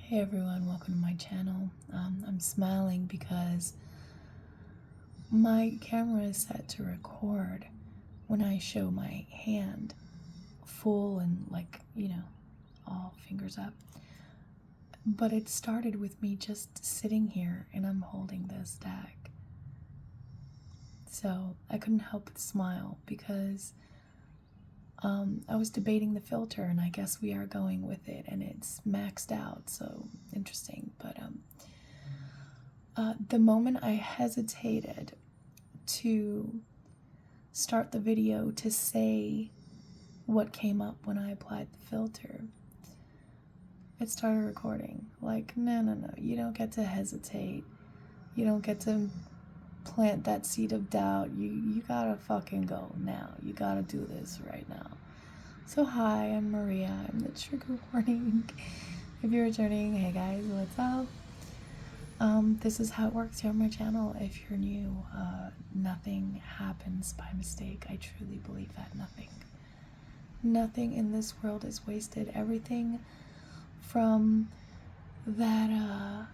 Hey everyone, welcome to my channel. I'm smiling because my camera is set to record when I show my hand full and all fingers up. But it started with me just sitting here and I'm holding this deck. So I couldn't help but smile because I was debating the filter and I guess we are going with it and it's maxed out, so interesting. But the moment I hesitated to start the video to say what came up when I applied the filter, it started recording. Like, no, you don't get to hesitate. You don't get to plant that seed of doubt. You gotta fucking go now. You gotta do this right now. So hi, I'm Maria. I'm the trigger warning. If you're returning, hey guys, what's up? This is how it works here on my channel. If you're new, nothing happens by mistake. I truly believe that nothing in this world is wasted. Everything from that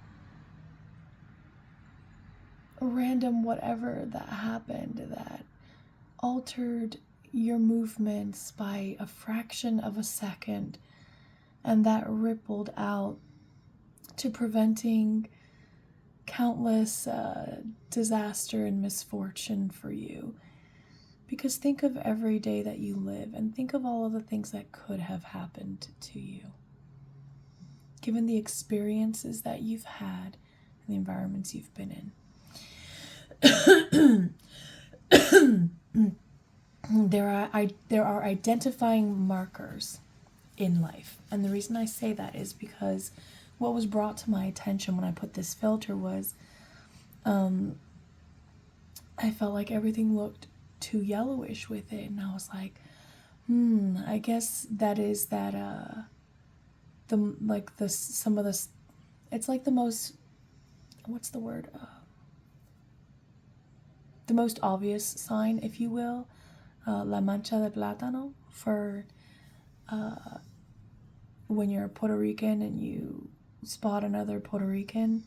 random whatever that happened that altered your movements by a fraction of a second and that rippled out to preventing countless disaster and misfortune for you. Because think of every day that you live and think of all of the things that could have happened to you. Given the experiences that you've had and the environments you've been in. There are identifying markers in life. And the reason I say that is because what was brought to my attention when I put this filter was I felt like everything looked too yellowish with it, and I was like, I guess that is that it's like the most, what's the word, the most obvious sign, if you will, la mancha de plátano, for when you're Puerto Rican and you spot another Puerto Rican.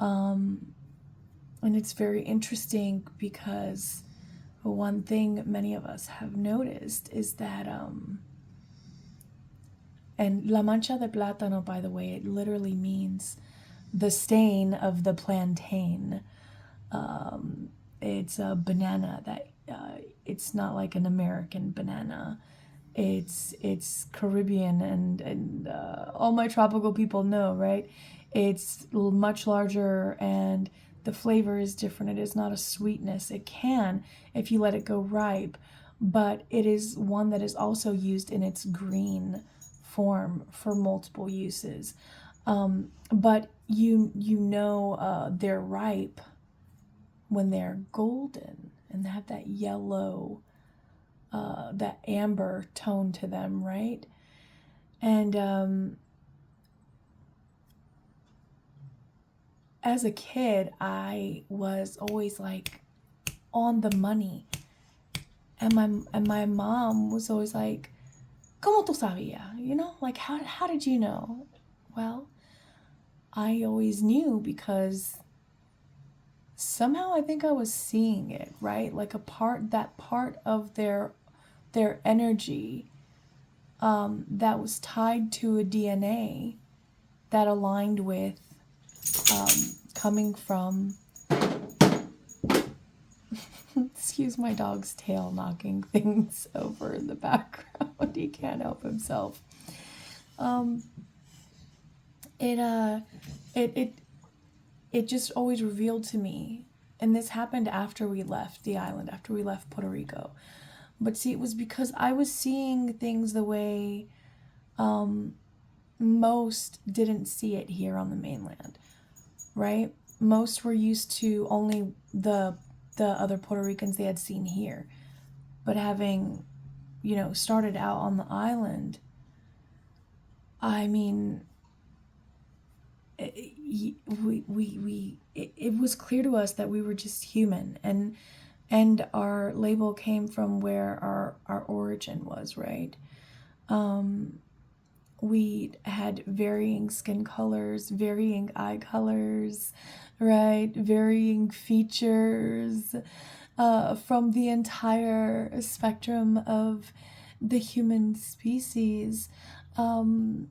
And it's very interesting because one thing many of us have noticed is that, and la mancha de plátano, by the way, it literally means the stain of the plantain. It's a banana that, it's not like an American banana. It's Caribbean and all my tropical people know, right? It's much larger and the flavor is different. It is not a sweetness. It can if you let it go ripe, but it is one that is also used in its green form for multiple uses. But they're ripe when they're golden and they have that yellow, that amber tone to them, right? And as a kid, I was always like on the money, and my mom was always like, "¿Cómo tú sabías?" Like how did you know? Well, I always knew because somehow I think I was seeing it, right? Like that part of their energy that was tied to a DNA that aligned with coming from excuse my dog's tail knocking things over in the background. He can't help himself. It just always revealed to me, and this happened after we left the island, after we left Puerto Rico. But see, it was because I was seeing things the way most didn't see it here on the mainland, right? Most were used to only the other Puerto Ricans they had seen here. But having, started out on the island, I mean, it was clear to us that we were just human, and our label came from where our origin was, right? we had varying skin colors, varying eye colors, right? Varying features from the entire spectrum of the human species. And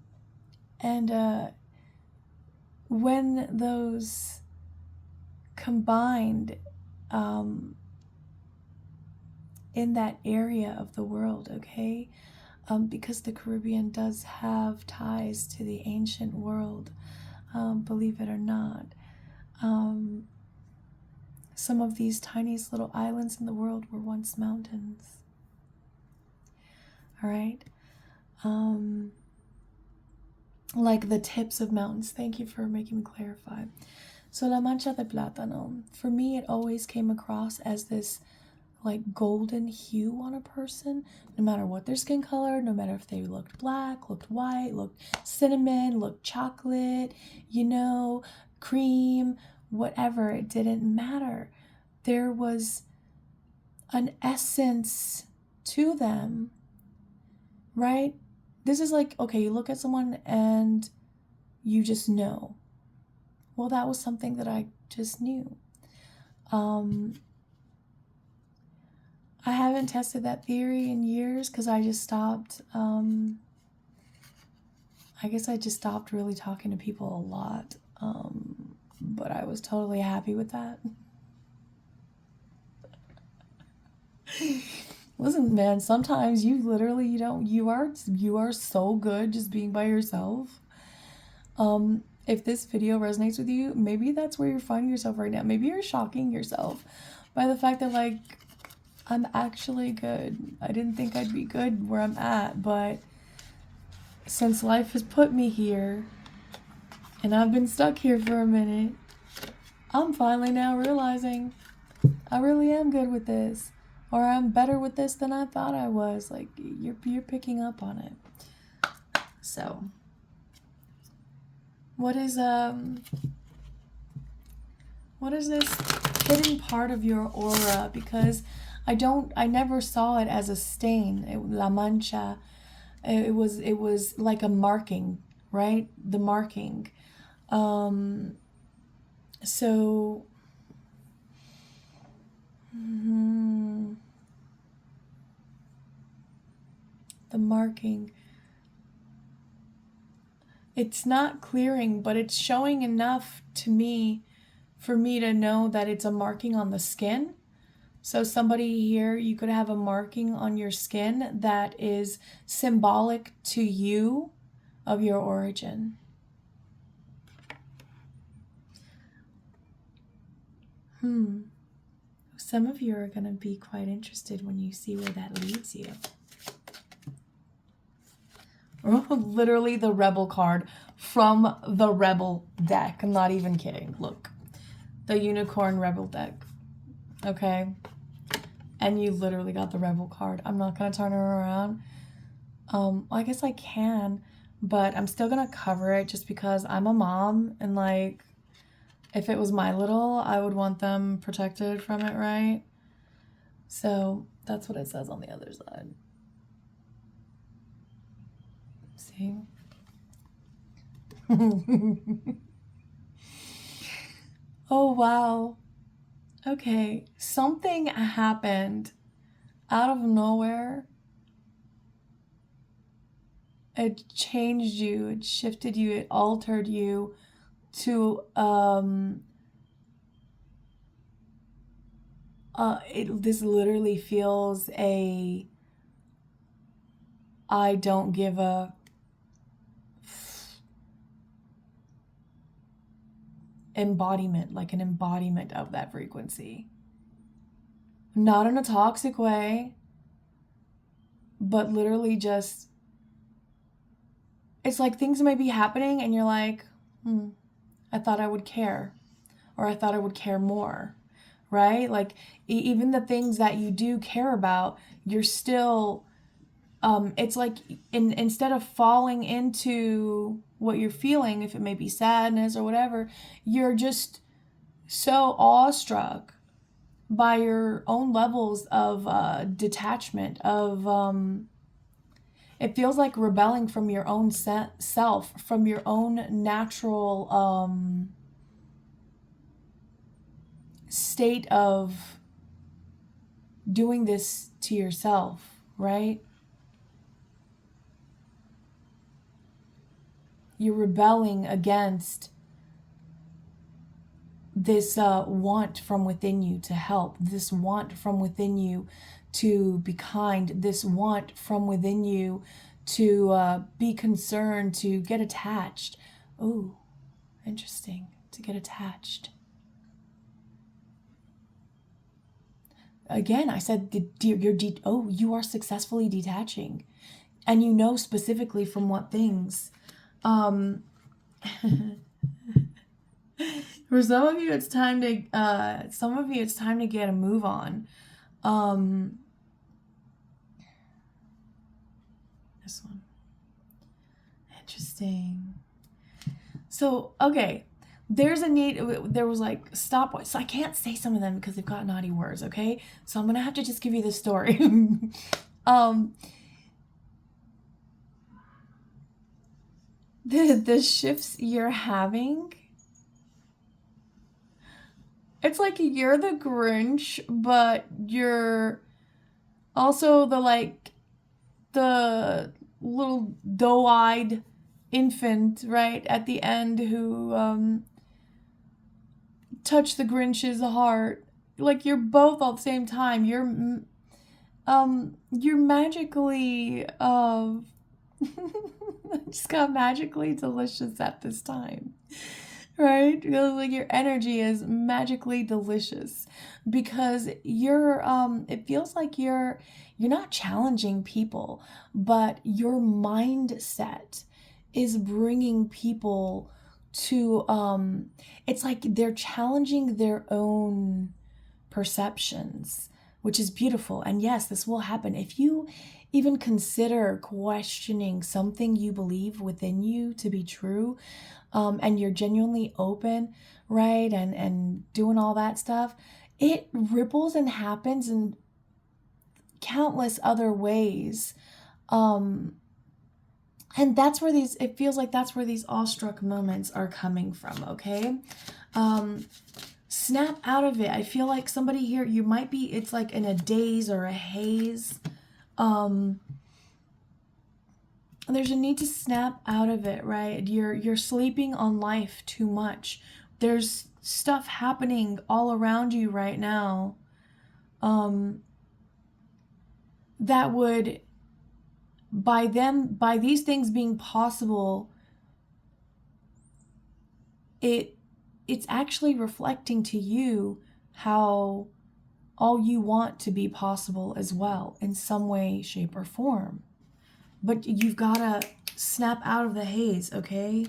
when those combined in that area of the world, okay? Because the Caribbean does have ties to the ancient world, believe it or not. Some of these tiniest little islands in the world were once mountains. All right? Like the tips of mountains. Thank you for making me clarify. So La Mancha de Plátano, for me, it always came across as this like golden hue on a person, no matter what their skin color, no matter if they looked black, looked white, looked cinnamon, looked chocolate, cream, whatever, it didn't matter. There was an essence to them, right? This is like, okay, you look at someone and you just know. Well, that was something that I just knew. I haven't tested that theory in years because I just stopped. I guess I just stopped really talking to people a lot. But I was totally happy with that. Listen, man, sometimes you are so good just being by yourself. If this video resonates with you, maybe that's where you're finding yourself right now. Maybe you're shocking yourself by the fact that, like, I'm actually good. I didn't think I'd be good where I'm at, but since life has put me here and I've been stuck here for a minute, I'm finally now realizing I really am good with this, or I'm better with this than I thought I was. Like, you're picking up on it. So, what is this hidden part of your aura? Because I never saw it as a stain. La mancha. It was like a marking, right? The marking. So the marking. It's not clearing, but it's showing enough to me for me to know that it's a marking on the skin. So somebody here, you could have a marking on your skin that is symbolic to you of your origin. Some of you are going to be quite interested when you see where that leads you. Literally the Rebel card from the Rebel deck. I'm not even kidding. Look. The Unicorn Rebel deck. Okay? And you literally got the Rebel card. I'm not going to turn her around. I guess I can, but I'm still going to cover it just because I'm a mom, and like, if it was my little, I would want them protected from it, right? So that's what it says on the other side. See? Oh, wow. Okay, something happened out of nowhere. It changed you, it shifted you, it altered you to this literally feels I don't give a embodiment, like an embodiment of that frequency. Not in a toxic way, but literally just, it's like things may be happening and you're like, I thought I would care, or I thought I would care more, right? Like even the things that you do care about, you're still, it's like instead of falling into what you're feeling, if it may be sadness or whatever, you're just so awestruck by your own levels of detachment, of It feels like rebelling from your own self, from your own natural state of doing this to yourself, right? You're rebelling against this want from within you to help, this want from within you to be kind, this want from within you to be concerned, to get attached. Oh, interesting. To get attached. Again, I said you are successfully detaching, and you know specifically from what things. For some of you, it's time to get a move on. This one, interesting. So okay, there's a need. There was like stopwatch. So I can't say some of them because they've got naughty words. Okay, so I'm gonna have to just give you the story. The shifts you're having, it's like you're the Grinch, but you're also the little doe-eyed infant right at the end who touched the Grinch's heart. Like you're both all at the same time. You're magically just got magically delicious at this time, right? Like your energy is magically delicious because you're it feels like you're not challenging people, but your mindset is bringing people to it's like they're challenging their own perceptions, which is beautiful. And yes, this will happen if you even consider questioning something you believe within you to be true, and you're genuinely open, right, and doing all that stuff. It ripples and happens in countless other ways, and that's where it feels like that's where these awestruck moments are coming from. Okay, snap out of it. I feel like somebody here, you might be, it's like in a daze or a haze. There's a need to snap out of it, right? You're sleeping on life too much. There's stuff happening all around you right now that would, by these things being possible, it's actually reflecting to you how all you want to be possible as well in some way, shape, or form. But you've got to snap out of the haze, okay?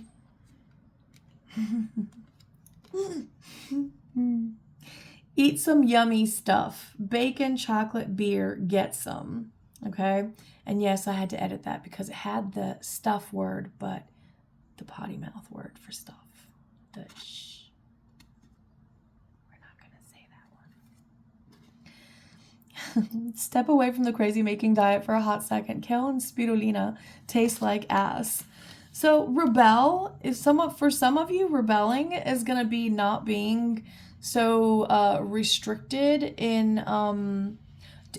Eat some yummy stuff. Bacon, chocolate, beer, get some, okay? And yes, I had to edit that because it had the stuff word, but the potty mouth word for stuff. The shh. We're not going to say that one. Step away from the crazy making diet for a hot second. Kale and spirulina taste like ass. So rebel is for some of you, rebelling is going to be not being so restricted in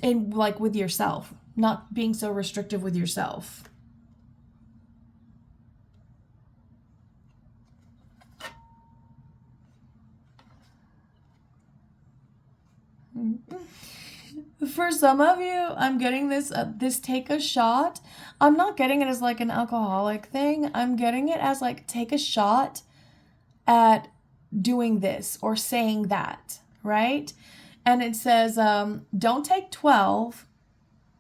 like with yourself, not being so restrictive with yourself. For some of you, I'm getting this take a shot. I'm not getting it as like an alcoholic thing. I'm getting it as like take a shot at doing this or saying that, right? And it says, don't take 12,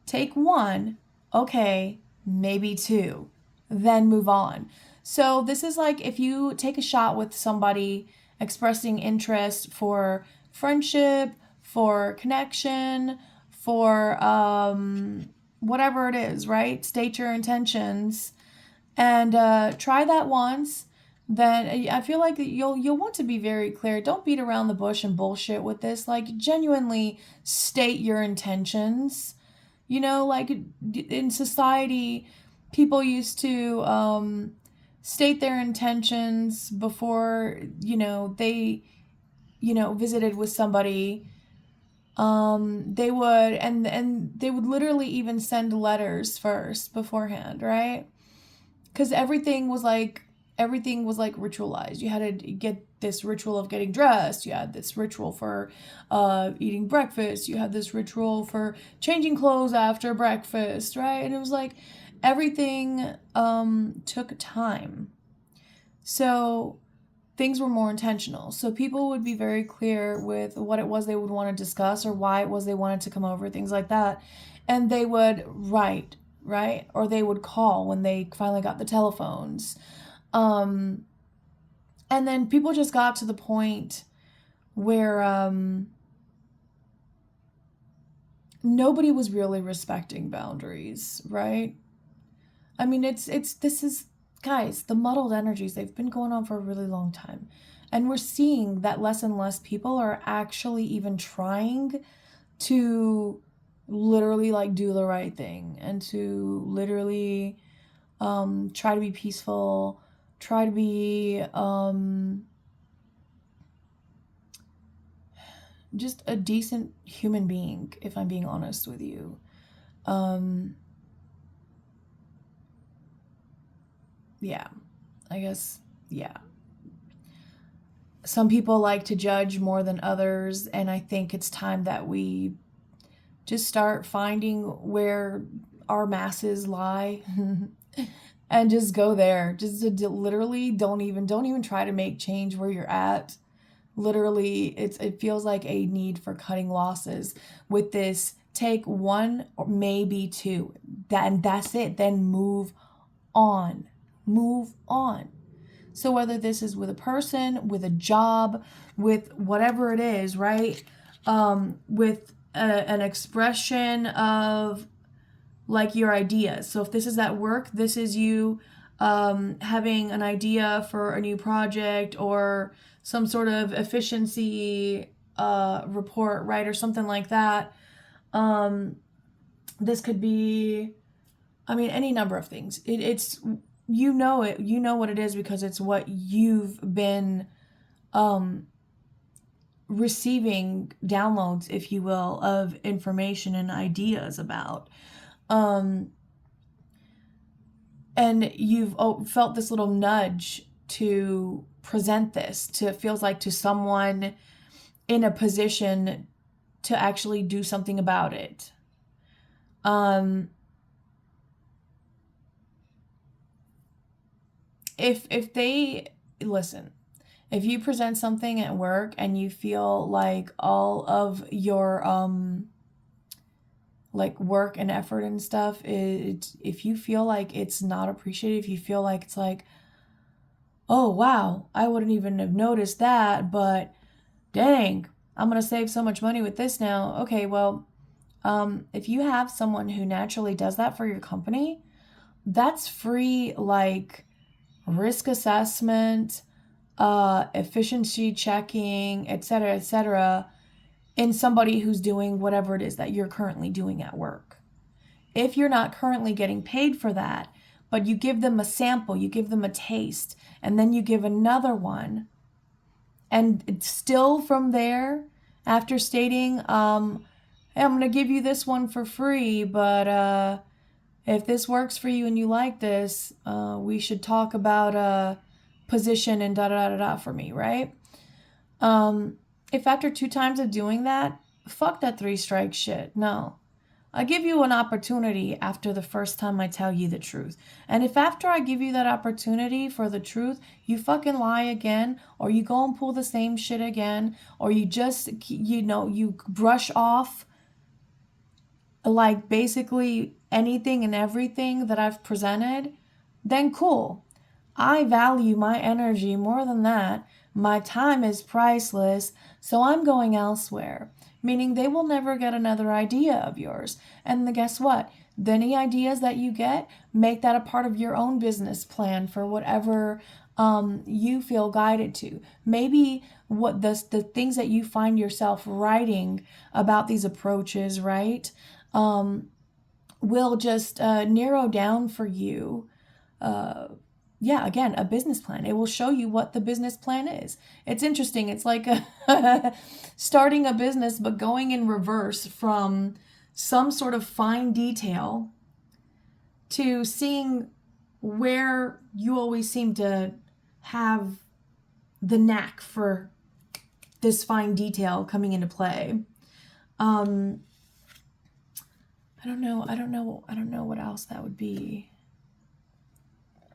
take 1, okay, maybe 2, then move on. So this is like if you take a shot with somebody expressing interest for friendship, for connection, for whatever it is, right? State your intentions and try that once. Then I feel like you'll want to be very clear. Don't beat around the bush and bullshit with this. Like genuinely state your intentions. You know, like in society, people used to state their intentions before, they, visited with somebody. They would, and they would literally even send letters first beforehand, right? Because everything was like ritualized. You had to get this ritual of getting dressed. You had this ritual for eating breakfast. You had this ritual for changing clothes after breakfast, right? And it was like everything took time. So things were more intentional. So people would be very clear with what it was they would want to discuss or why it was they wanted to come over, things like that. And they would write, right? Or they would call when they finally got the telephones. Um, and then people just got to the point where nobody was really respecting boundaries, right? I mean, this is, guys, the muddled energies, they've been going on for a really long time. And we're seeing that less and less people are actually even trying to literally like do the right thing and to literally try to be peaceful, try to be just a decent human being, if I'm being honest with you. Um, yeah, I guess, yeah. Some people like to judge more than others, and I think it's time that we just start finding where our masses lie and just go there. Just to literally don't even try to make change where you're at. Literally, it feels like a need for cutting losses with this. Take one or maybe two, and that's it. Then move on. Move on. So whether this is with a person, with a job, with whatever it is, right? With an expression of like your ideas. So if this is at work, this is you having an idea for a new project or some sort of efficiency report, right? Or something like that. This could be, I mean, any number of things. It's, you know what it is because it's what you've been um, receiving downloads, if you will, of information and ideas about. Um, and you've felt this little nudge to present this to, it feels like, to someone in a position to actually do something about it. If they listen, if you present something at work and you feel like all of your like work and effort and stuff, if you feel like it's not appreciated, if you feel like it's like, oh wow, I wouldn't even have noticed that, but dang, I'm gonna save so much money with this now. Okay, well, if you have someone who naturally does that for your company, that's free, like risk assessment, efficiency checking, etc., in somebody who's doing whatever it is that you're currently doing at work. If you're not currently getting paid for that, but you give them a sample, you give them a taste, and then you give another one, and it's still from there, after stating, hey, I'm going to give you this one for free, but if this works for you and you like this, we should talk about a position and da da da da for me, right? If after 2 times of doing that, fuck that three strike shit. No. I give you an opportunity after the first time I tell you the truth. And if after I give you that opportunity for the truth, you fucking lie again, or you go and pull the same shit again, or you just, you brush off like basically anything and everything that I've presented, then cool. I value my energy more than that. My time is priceless, so I'm going elsewhere. Meaning they will never get another idea of yours. And then guess what? Any ideas that you get, make that a part of your own business plan for whatever you feel guided to. Maybe what the things that you find yourself writing about these approaches, right? will just narrow down for you, yeah, again, a business plan. It will show you what the business plan is. It's interesting. It's like starting a business, but going in reverse from some sort of fine detail to seeing where you always seem to have the knack for this fine detail coming into play. I don't know what else that would be.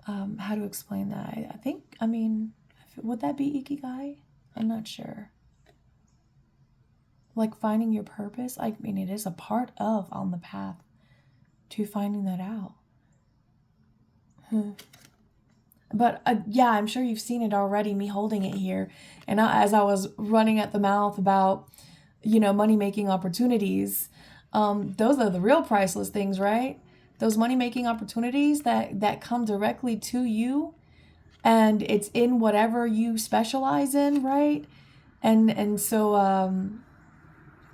How to explain that? I think, I mean, would that be Ikigai? I'm not sure. Like finding your purpose? I mean, it is a part of on the path to finding that out. But yeah, I'm sure you've seen it already, me holding it here. And as I was running at the mouth about, money-making opportunities, those are the real priceless things, right? Those money-making opportunities that come directly to you, and it's in whatever you specialize in, right? And so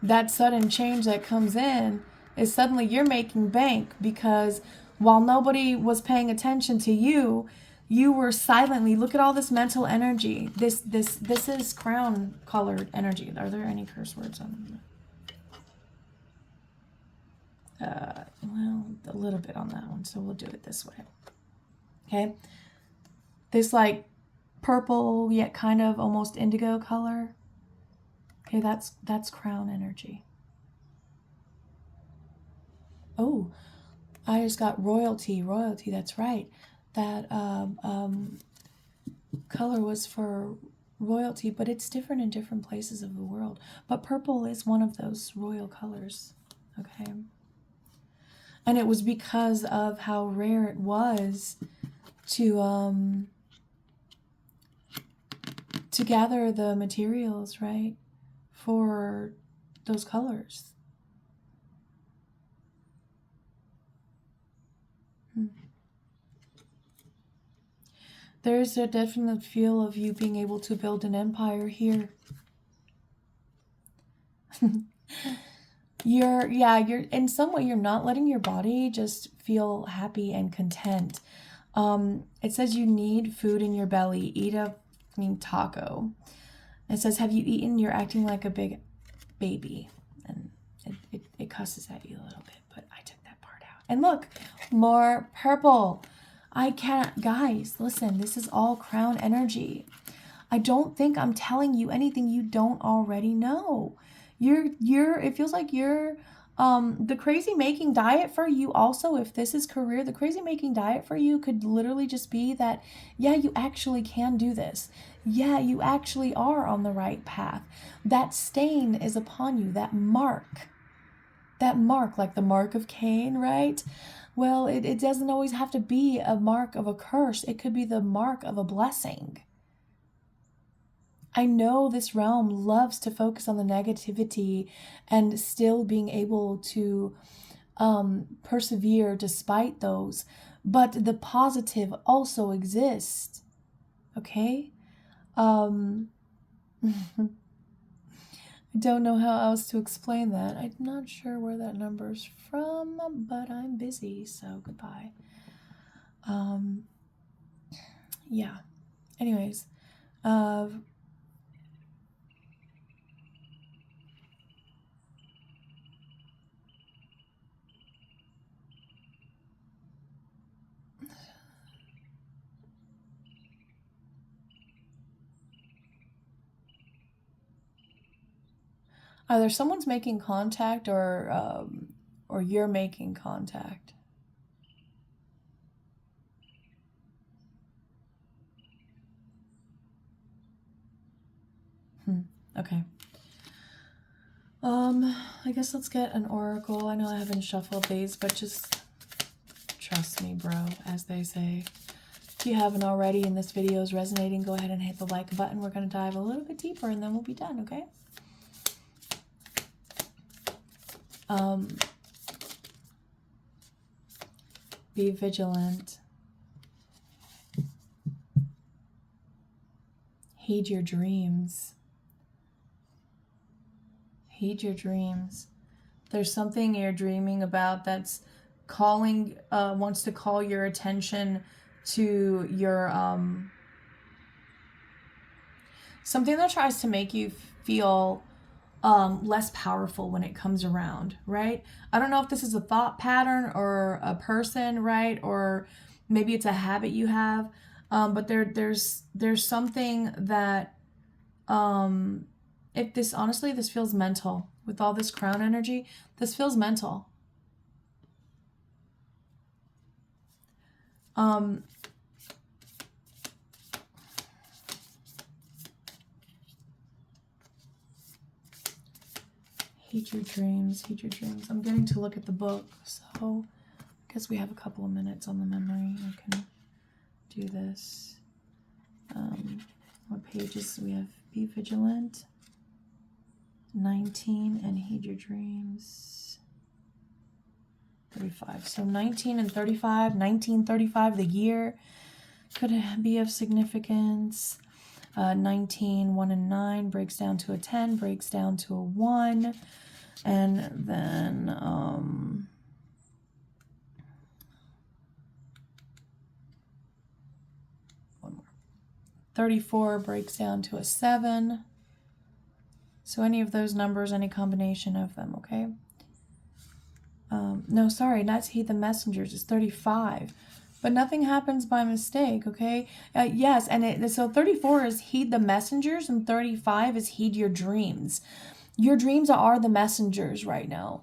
that sudden change that comes in is suddenly you're making bank, because while nobody was paying attention to you, you were silently, look at all this mental energy. This is crown colored energy. Are there any curse words on them? Well, a little bit on that one, so we'll do it this way. Okay. This like purple yet kind of almost indigo color. Okay, that's crown energy. Oh, I just got royalty, that's right. That color was for royalty, but it's different in different places of the world. But purple is one of those royal colors, okay? And it was because of how rare it was to gather the materials, right, for those colors. There's a definite feel of you being able to build an empire here. You're in some way, you're not letting your body just feel happy and content. It says you need food in your belly. Eat a taco. It says, have you eaten? You're acting like a big baby. And it cusses at you a little bit, but I took that part out. And look, more purple. I can't, guys, listen, this is all crown energy. I don't think I'm telling you anything you don't already know. It feels like you're, the crazy making diet for you also, if this is career, the crazy making diet for you could literally just be that, yeah, you actually can do this. Yeah, you actually are on the right path. That stain is upon you, that mark, like the mark of Cain, right? Well, it doesn't always have to be a mark of a curse. It could be the mark of a blessing. I know this realm loves to focus on the negativity and still being able to persevere despite those, but the positive also exists, okay? I don't know how else to explain that. I'm not sure where that number's from, but I'm busy, so goodbye. Yeah. Anyways, either someone's making contact or you're making contact. Okay. I guess let's get an oracle. I know I haven't shuffled these, but just trust me, bro, as they say. If you haven't already and this video is resonating, go ahead and hit the like button. We're going to dive a little bit deeper and then we'll be done, okay? Be vigilant. Heed your dreams. Heed your dreams. There's something you're dreaming about that's wants to call your attention to your something that tries to make you feel less powerful when it comes around, right? I don't know if this is a thought pattern or a person, right? Or maybe it's a habit you have, but there's something that if this, honestly, this feels mental. With all this crown energy, this feels mental. Heed your dreams, heed your dreams. I'm getting to look at the book, so I guess we have a couple of minutes on the memory. I can do this. What pages? We have Be Vigilant, 19, and Heed Your Dreams, 35. So 19 and 35, 1935, the year could be of significance. 19, 1 and 9 breaks down to a 10, breaks down to a 1. And then one more. 34 breaks down to a 7. So any of those numbers, any combination of them, okay? No, sorry, not to heed the messengers. It's 35. But nothing happens by mistake, okay? Yes, and so 34 is heed the messengers, and 35 is heed your dreams. Your dreams are the messengers right now.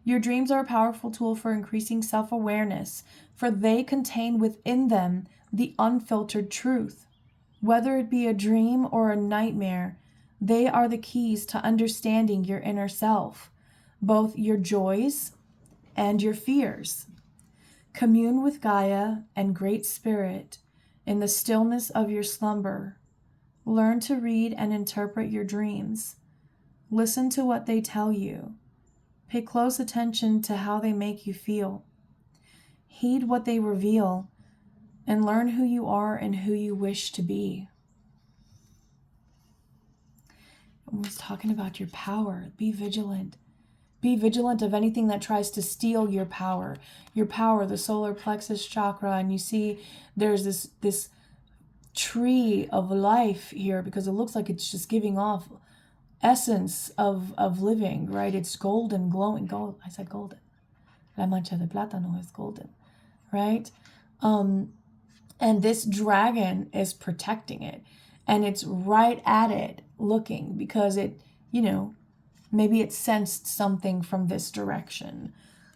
Your dreams are a powerful tool for increasing self-awareness, for they contain within them the unfiltered truth. Whether it be a dream or a nightmare, they are the keys to understanding your inner self, both your joys and your fears. Commune with Gaia and Great Spirit in the stillness of your slumber. Learn to read and interpret your dreams. Listen to what they tell you. Pay close attention to how they make you feel. Heed what they reveal and learn who you are and who you wish to be. I was talking about your power. Be vigilant. Be vigilant of anything that tries to steal your power. Your power, the solar plexus chakra, and you see there's this tree of life here because it looks like it's just giving off essence of living, right? It's golden, glowing. Gold. I said golden. La mancha de plátano is golden, right? And this dragon is protecting it, and it's right at it looking because it, maybe it sensed something from this direction.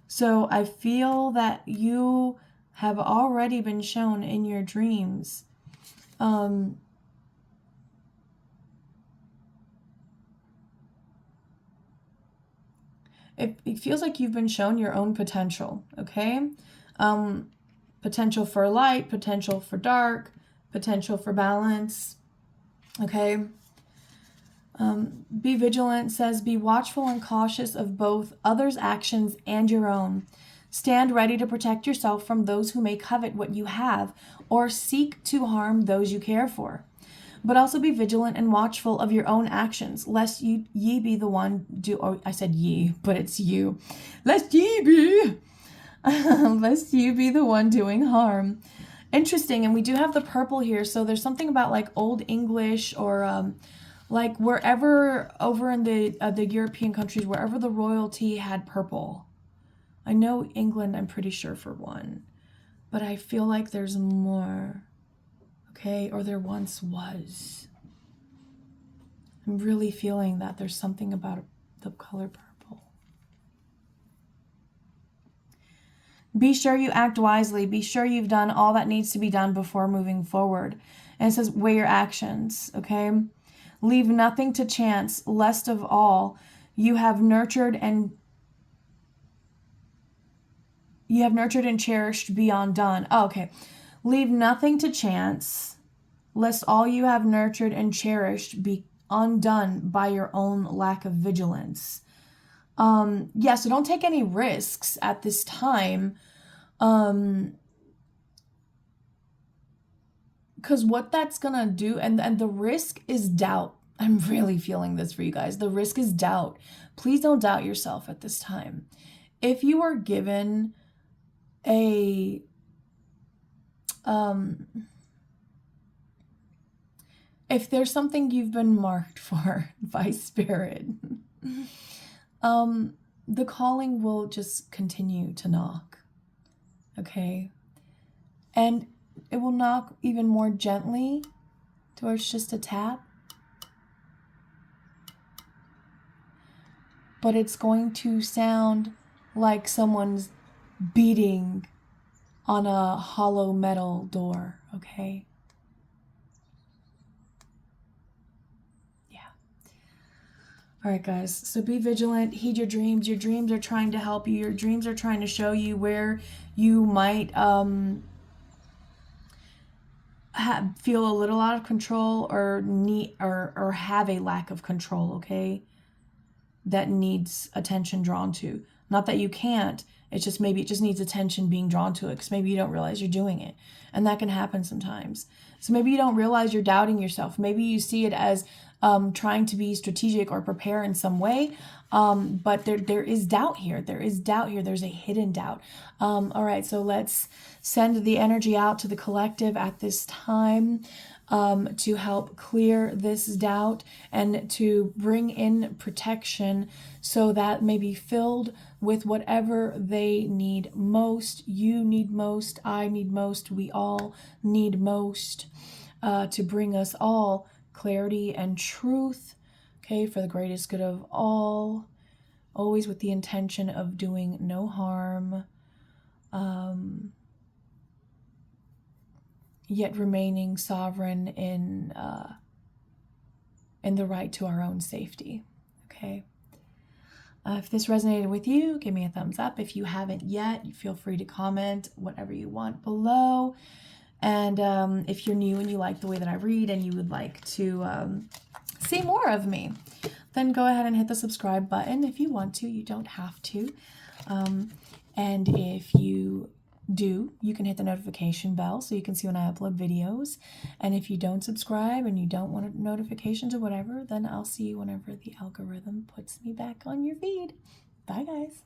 So I feel that you have already been shown in your dreams. It feels like you've been shown your own potential, okay? Potential for light, potential for dark, potential for balance, okay? Be vigilant says, be watchful and cautious of both others' actions and your own. Stand ready to protect yourself from those who may covet what you have or seek to harm those you care for. But also be vigilant and watchful of your own actions, lest ye be the one I said ye, but it's you. Lest ye be the one doing harm. Interesting, and we do have the purple here, so there's something about like Old English or like wherever over in the European countries, wherever the royalty had purple. I know England, I'm pretty sure for one, but I feel like there's more, okay? Or there once was. I'm really feeling that there's something about the color purple. Be sure you act wisely. Be sure you've done all that needs to be done before moving forward. And it says, weigh your actions, okay? Leave nothing to chance, lest of all you have nurtured and cherished be undone. Oh, okay. Leave nothing to chance, lest all you have nurtured and cherished be undone by your own lack of vigilance. So don't take any risks at this time. Because what that's gonna do, and the risk is doubt. I'm really feeling this for you guys. The risk is doubt. Please don't doubt yourself at this time. if you are given a if there's something you've been marked for by spirit, the calling will just continue to knock. Okay? And it will knock even more gently to where it's just a tap. But it's going to sound like someone's beating on a hollow metal door, okay? Yeah. All right, guys. So be vigilant. Heed your dreams. Your dreams are trying to help you. Your dreams are trying to show you where you might feel a little out of control or need or have a lack of control, okay? That needs attention drawn to. Not that you can't, it's just maybe it just needs attention being drawn to it because maybe you don't realize you're doing it. And that can happen sometimes. So maybe you don't realize you're doubting yourself. Maybe you see it as trying to be strategic or prepare in some way. But there is doubt here. There is doubt here. There's a hidden doubt. All right, so let's send the energy out to the collective at this time. To help clear this doubt and to bring in protection so that may be filled with whatever they need most. You need most, I need most, we all need most, to bring us all clarity and truth, okay, for the greatest good of all, always with the intention of doing no harm. Yet remaining sovereign in the right to our own safety. Okay. If this resonated with you, give me a thumbs up. If you haven't yet, feel free to comment whatever you want below. And if you're new and you like the way that I read and you would like to see more of me, then go ahead and hit the subscribe button if you want to. You don't have to. And if you do, you can hit the notification bell so you can see when I upload videos. And if you don't subscribe and you don't want notifications or whatever, then I'll see you whenever the algorithm puts me back on your feed. Bye, guys.